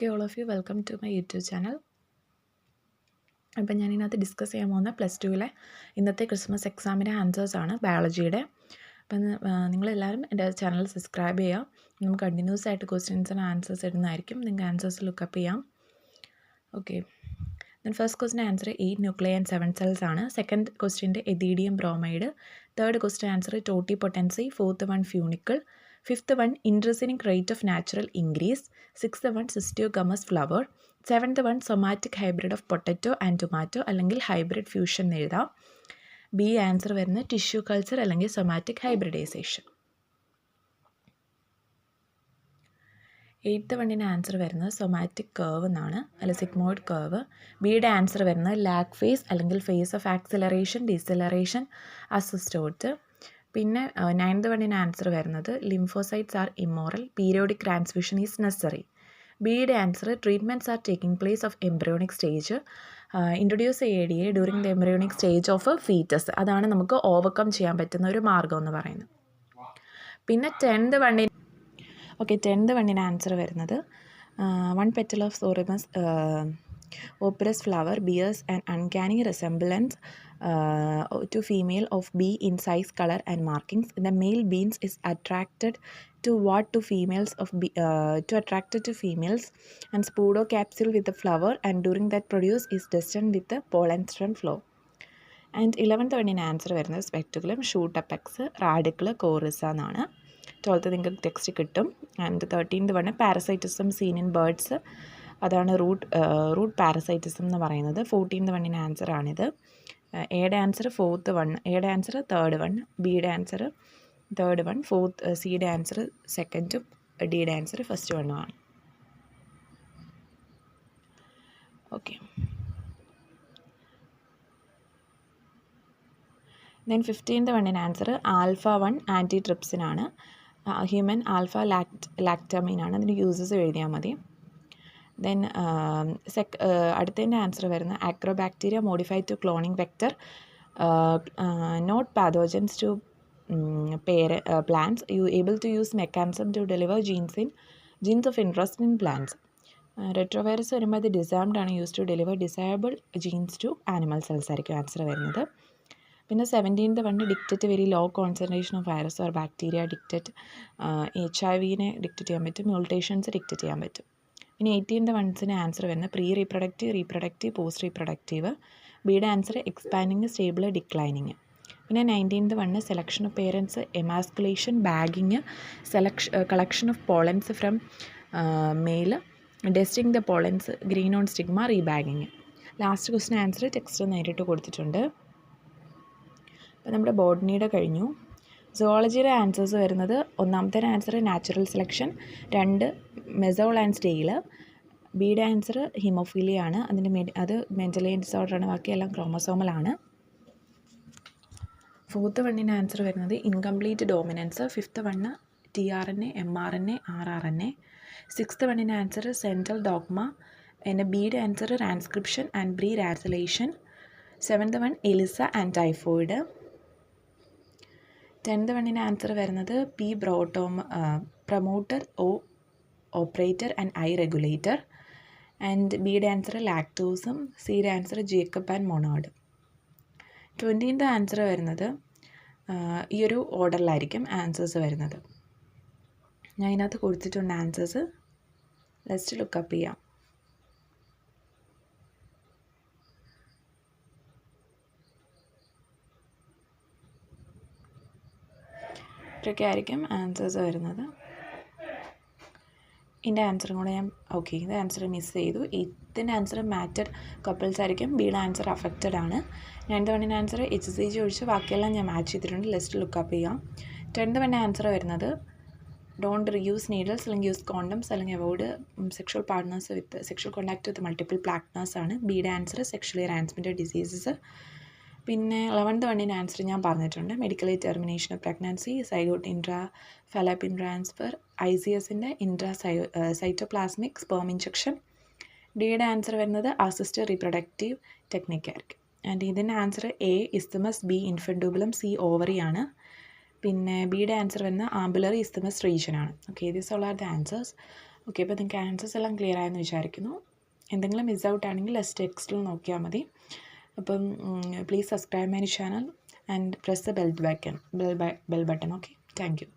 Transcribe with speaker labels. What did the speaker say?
Speaker 1: Okay, all of you, welcome to my YouTube channel. അപ്പം ഞാനിതിനകത്ത് discuss ചെയ്യാൻ പോകുന്ന +2 ഇന്നത്തെ ക്രിസ്മസ് എക്സാമിൻ്റെ ആൻസേഴ്സാണ് ബയോളജിയുടെ. അപ്പം നിങ്ങളെല്ലാവരും എൻ്റെ ചാനൽ സബ്സ്ക്രൈബ് ചെയ്യുക. നമുക്ക് കണ്ടിന്യൂസ് ആയിട്ട് ക്വസ്റ്റ്യൻസിന് ആൻസേഴ്സ് ഇടുന്നതായിരിക്കും. നിങ്ങൾക്ക് ആൻസേഴ്സ് ലുക്കപ്പ് ചെയ്യാം. ഓക്കെ, ദെൻ ഫസ്റ്റ് ക്വസ്റ്റിൻ്റെ ആൻസർ 8 ന്യൂക്ലിയ ആൻഡ് 7 സെൽസ് ആണ്. സെക്കൻഡ് ക്വസ്റ്റ്യൻ്റെ ethidium bromide. Third question answer totipotency. Fourth one funicle. Fifth one intrinsic rate of natural increase. Sixth one cleistogamous flower. Seventh one somatic hybrid of potato and tomato അല്ലെങ്കിൽ hybrid fusion എന്ന് എഴുതാം. B answer വരുന്നത് tissue culture അല്ലെങ്കിൽ somatic hybridisation. Eighth വണ്ണിൻ്റെ answer വരുന്നത് somatic curve എന്നാണ്, അല്ല sigmoid curve. ബിയുടെ ആൻസർ വരുന്നത് ലാഗ് ഫേസ് അല്ലെങ്കിൽ phase of acceleration, deceleration, asymptote. പിന്നെ നയൻത് വണ്ണിൻ്റെ ആൻസർ വരുന്നത് lymphocytes are immortal, periodic transmission is necessary. ബിയുടെ answer treatments are taking place of embryonic stage. Introduce ADA during the embryonic stage of foetus. അതാണ് നമുക്ക് overcome ചെയ്യാൻ പറ്റുന്ന ഒരു മാർഗം എന്ന് പറയുന്നത്. പിന്നെ ടെൻത്ത് വണ്ണിന് ആൻസർ വരുന്നത് വൺ പെറ്റൽ ഓഫ് സോറിമസ് Ophrys flower bears and uncanny resemblance to female of bee in size, color and markings. The male beans is attracted to what to females of bee, to attracted to females and spodocapsule with the flower and during that produce is destined with the pollen flow. And 11th വണ്ണിന് answer വരുന്നത് scutellum, shoot apex, radicle, കോറിസ എന്നാണ്. 12th നിങ്ങൾക്ക് text കിട്ടും. And 13th one parasitism seen in birds, അതാണ് root parasitism എന്ന് പറയുന്നത്. 14th വണ്ണിന് ആൻസർ ആണിത്. എയുടെ ആൻസർ ഫോർത്ത് വൺ, എയുടെ ആൻസർ തേർഡ് വൺ, ബിയുടെ ആൻസർ തേർഡ് വൺ, സിയുടെ ആൻസർ സെക്കൻഡും ഡിയുടെ ആൻസർ ഫസ്റ്റ് വണ്ണുമാണ്. ഓക്കെ, ദെൻ 15th വണ്ണിന് ആൻസർ ആൽഫ 1 ആൻറ്റി ട്രിപ്സിനാണ്. ഹ്യൂമൻ ആൽഫ ലാക്ടമീനാണ്. അതിന് യൂസസ് എഴുതിയാൽ മതി. ദെൻ അടുത്തതിൻ്റെ ആൻസർ വരുന്ന ആക്രോബാക്ടീരിയ modified to cloning vector, not pathogens to plants, you able to use mechanism to deliver genes of interest in plants. Retrovirus വരുമ്പോൾ അത് ഡിസേർവ്ഡ് ആണ്, use to deliver desirable genes to animal cells ആയിരിക്കും answer വരുന്നത്. പിന്നെ 17th one detect very low concentration of virus or bacteria detect. HIV-നെ detect ചെയ്യാൻ പറ്റും, mutations detect ചെയ്യാൻ പറ്റും. പിന്നെ 18th വൺസിന് ആൻസർ വരുന്നത് pre reproductive, reproductive, post reproductive. ബിയുടെ ആൻസർ എക്സ്പാൻഡിങ്, സ്റ്റേബിൾ, ഡിക്ലൈനിങ്. പിന്നെ 19th one selection of parents, emasculation, bagging, collection of pollens from male, dusting the pollens, green on stigma, റീബാഗിങ്. Last question answer text നേരിട്ട് കൊടുത്തിട്ടുണ്ട്. അപ്പോൾ നമ്മുടെ ബോട്ടണിയുടെ കഴിഞ്ഞു. സുവോളജിയുടെ answers വരുന്നത് ഒന്നാമത്തെ answer natural selection, 2 Meselson and Stahl. ബിയുടെ answer haemophilia ആണ്, അത് മെൻ്റലൈൻ ഡിസോർഡറാണ്, ബാക്കിയെല്ലാം ക്രോമസോമലാണ്. 4th വണ്ണിൻ്റെ ആൻസർ വരുന്നത് incomplete dominance. 5th one tRNA, mRNA, rRNA. 6th വണ്ണിൻ്റെ ആൻസർ സെൻട്രൽ ഡോഗ്മ. പിന്നെ ബിയുടെ ആൻസർ ട്രാൻസ്ക്രിപ്ഷൻ ആൻഡ് ബ്രീ രാസലേഷൻ. 7th one ELISA and typhoid. 10th വണ്ണിൻ്റെ ആൻസർ വരുന്നത് P promoter, operator and I regulator. And ബിയുടെ ആൻസർ ലാക്ടോസും. സിയുടെ answer Jacob and Monod. 20th answer വരുന്നത് ഈ ഒരു ഓർഡറിലായിരിക്കും ആൻസേഴ്സ് വരുന്നത്. ഞാൻ ഇതിനകത്ത് കൊടുത്തിട്ടുണ്ട് ആൻസേഴ്സ്, ലെസ്റ്റ് ലുക്കപ്പ് ചെയ്യാം. ഇത്രയൊക്കെ ആയിരിക്കും ആൻസേഴ്സ് വരുന്നത്. ഇതിൻ്റെ ആൻസറും കൂടെ ഓക്കെ, ഇത് ആൻസർ മിസ് ചെയ്തു. 8th ആൻസർ മാറ്റഡ് കപ്പിൾസ് ആയിരിക്കും. ബിയുടെ ആൻസർ അഫക്റ്റഡ് ആണ്. 9th വണ്ണിൻ്റെ ആൻസർ HCG ഒഴിച്ച് ബാക്കിയെല്ലാം ഞാൻ മാച്ച് ചെയ്തിട്ടുണ്ട്, ലിസ്റ്റ് ലുക്കപ്പ് ചെയ്യാം. 10th വണ്ണിൻ്റെ ആൻസർ വരുന്നത് ഡോണ്ട് റീയൂസ് നീഡിൽസ് അല്ലെങ്കിൽ യൂസ് കോണ്ടംസ് അല്ലെങ്കിൽ avoid sexual partners with sexual contact with multiple partners ആണ്. ബിയുടെ ആൻസർ സെക്ഷലി ട്രാൻസ്മിറ്റഡ് ഡിസീസസ്. പിന്നെ 11th വണ്ണിൻ്റെ ആൻസർ ഞാൻ പറഞ്ഞിട്ടുണ്ട്, medically termination of pregnancy, zygote intra fallopian transfer, ICSൻ്റെ സൈറ്റോപ്ലാസ്മിക് സ്പേം ഇഞ്ചക്ഷൻ. ഡിയുടെ ആൻസർ വരുന്നത് അസിസ്റ്റഡ് റീപ്രൊഡക്റ്റീവ് ടെക്നിക് ആയിരിക്കും. ആൻഡ് ഇതിൻ്റെ answer A isthmus, B infundibulum, C ovary ആണ്. പിന്നെ ബിയുടെ ആൻസർ വരുന്നത് ആംബുലറി ഇസ്തമസ് റീജിയൻ ആണ്. Okay, these all are the answers. Okay, അപ്പോൾ നിങ്ങൾക്ക് ആൻസേഴ്സ് എല്ലാം ക്ലിയർ ആയെന്ന് വിചാരിക്കുന്നു. എന്തെങ്കിലും മിസ് ഔട്ട് ആണെങ്കിൽ ലെസ്റ്റ് ടെക്സ്റ്റിൽ നോക്കിയാൽ മതി. അപ്പം please subscribe my channel and press the bell button. Okay, thank you.